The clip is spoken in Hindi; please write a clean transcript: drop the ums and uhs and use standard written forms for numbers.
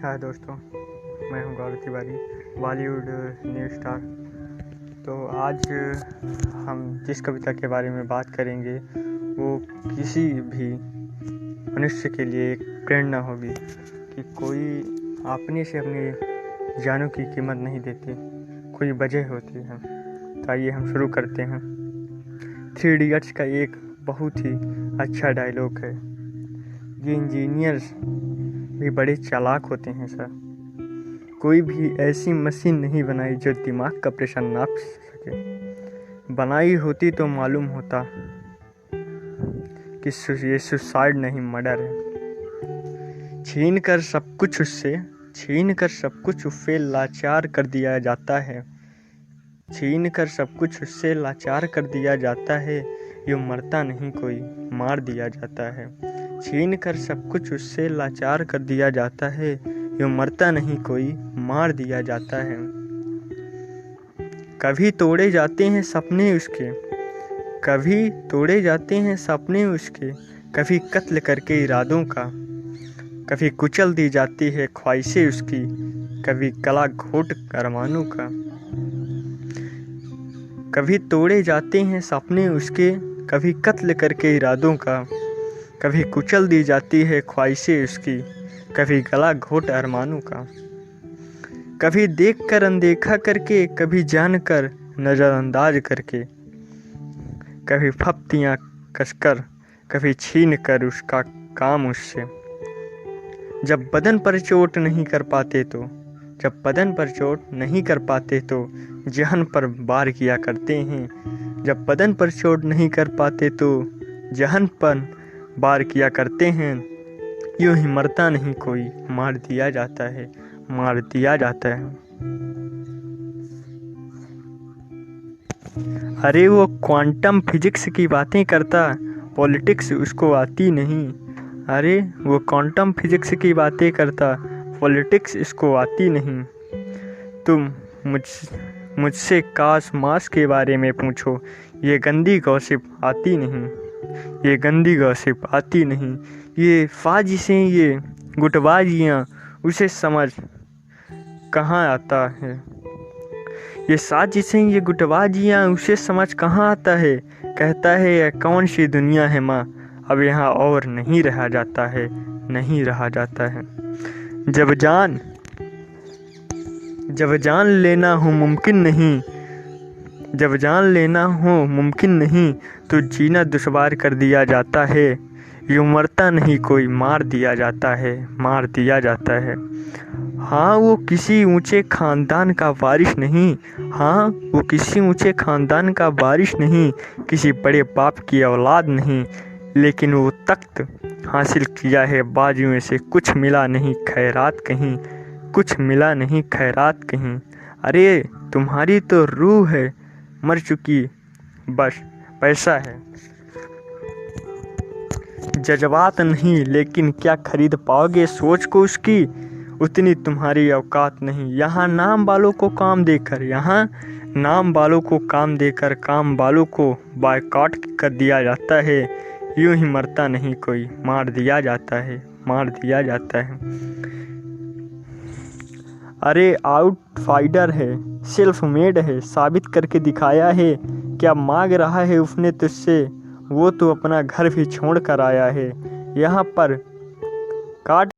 हाय दोस्तों, मैं हूं गौरव तिवारी, बॉलीवुड न्यू स्टार। तो आज हम जिस कविता के बारे में बात करेंगे वो किसी भी मनुष्य के लिए एक प्रेरणा होगी कि कोई अपने से अपनी जानों की कीमत नहीं देती, कोई वजह होती है। तो आइए हम शुरू करते हैं। 3 इडियट्स का एक बहुत ही अच्छा डायलॉग है, ये इंजीनियर्स भी बड़े चालाक होते हैं सर। कोई भी ऐसी मशीन नहीं बनाई जो दिमाग का प्रेशर नाप सके। बनाई होती तो मालूम होता कि ये सुसाइड नहीं मर्डर है। छीन कर सब कुछ उससे लाचार कर दिया जाता है। छीन कर सब कुछ उससे लाचार कर दिया जाता है। यूँ मरता नहीं कोई, मार दिया जाता है। छीन कर सब कुछ उससे लाचार कर दिया जाता है। यूँ मरता नहीं कोई, मार दिया जाता है। कभी तोड़े जाते हैं सपने उसके, कभी तोड़े जाते हैं सपने उसके। कभी कत्ल करके इरादों का, कभी कुचल दी जाती है ख्वाहिशें उसकी। कभी गला घोट अरमानों का। कभी तोड़े जाते हैं सपने उसके, कभी कत्ल करके इरादों का। कभी कुचल दी जाती है ख्वाहिशें उसकी। कभी गला घोट अरमानों का। कभी देख कर अनदेखा करके, कभी जान कर नज़रअंदाज करके। कभी फप्तियाँ कसकर, कभी छीन कर उसका काम उससे। जब बदन पर चोट नहीं कर पाते तो, जब बदन पर चोट नहीं कर पाते तो जहन पर वार किया करते हैं। जब बदन पर चोट नहीं कर पाते तो जहन पर वार किया करते हैं। यूँ ही मरता नहीं कोई, मार दिया जाता है, मार दिया जाता है। अरे वो क्वांटम फिजिक्स की बातें करता, पॉलिटिक्स उसको आती नहीं। अरे वो क्वांटम फिजिक्स की बातें करता, पॉलिटिक्स इसको आती नहीं। तुम मुझसे काश मास के बारे में पूछो, ये गंदी गॉसिप आती नहीं, ये गंदी गॉसिप आती नहीं। ये साजिशें, ये गुटबाजियाँ उसे समझ कहाँ आता है। ये साजिशें, ये गुटबाजियाँ उसे समझ कहाँ आता है। कहता है यह कौन सी दुनिया है माँ, अब यहाँ और नहीं रहा जाता है, नहीं रहा जाता है। जब जान लेना हो मुमकिन नहीं, जब जान लेना हो मुमकिन नहीं तो जीना दुश्वार कर दिया जाता है। यूँ मरता नहीं कोई, मार दिया जाता है, मार दिया जाता है। हाँ वो किसी ऊंचे ख़ानदान का वारिस नहीं, हाँ वो किसी ऊंचे ख़ानदान का वारिस नहीं, किसी बड़े बाप की औलाद नहीं। लेकिन वो तख्त हासिल किया है बाजुओं से, कुछ मिला नहीं खैरात कहीं, कुछ मिला नहीं खैरात कहीं। अरे तुम्हारी तो रूह है मर चुकी, बस पैसा है। जज्बात नहीं लेकिन क्या खरीद पाओगे सोच को उसकी, उतनी तुम्हारी औकात नहीं। यहाँ नाम वालों को काम देकर, यहाँ नाम वालों को काम देकर काम वालों को बायकॉट कर दिया जाता है। यूँ ही मरता नहीं कोई, मार दिया जाता है, मार दिया जाता है। अरे आउटसाइडर है, सेल्फ मेड है, साबित करके दिखाया है। क्या मांग रहा है उसने तुझसे, वो तो अपना घर भी छोड़ कर आया है। यहाँ पर काट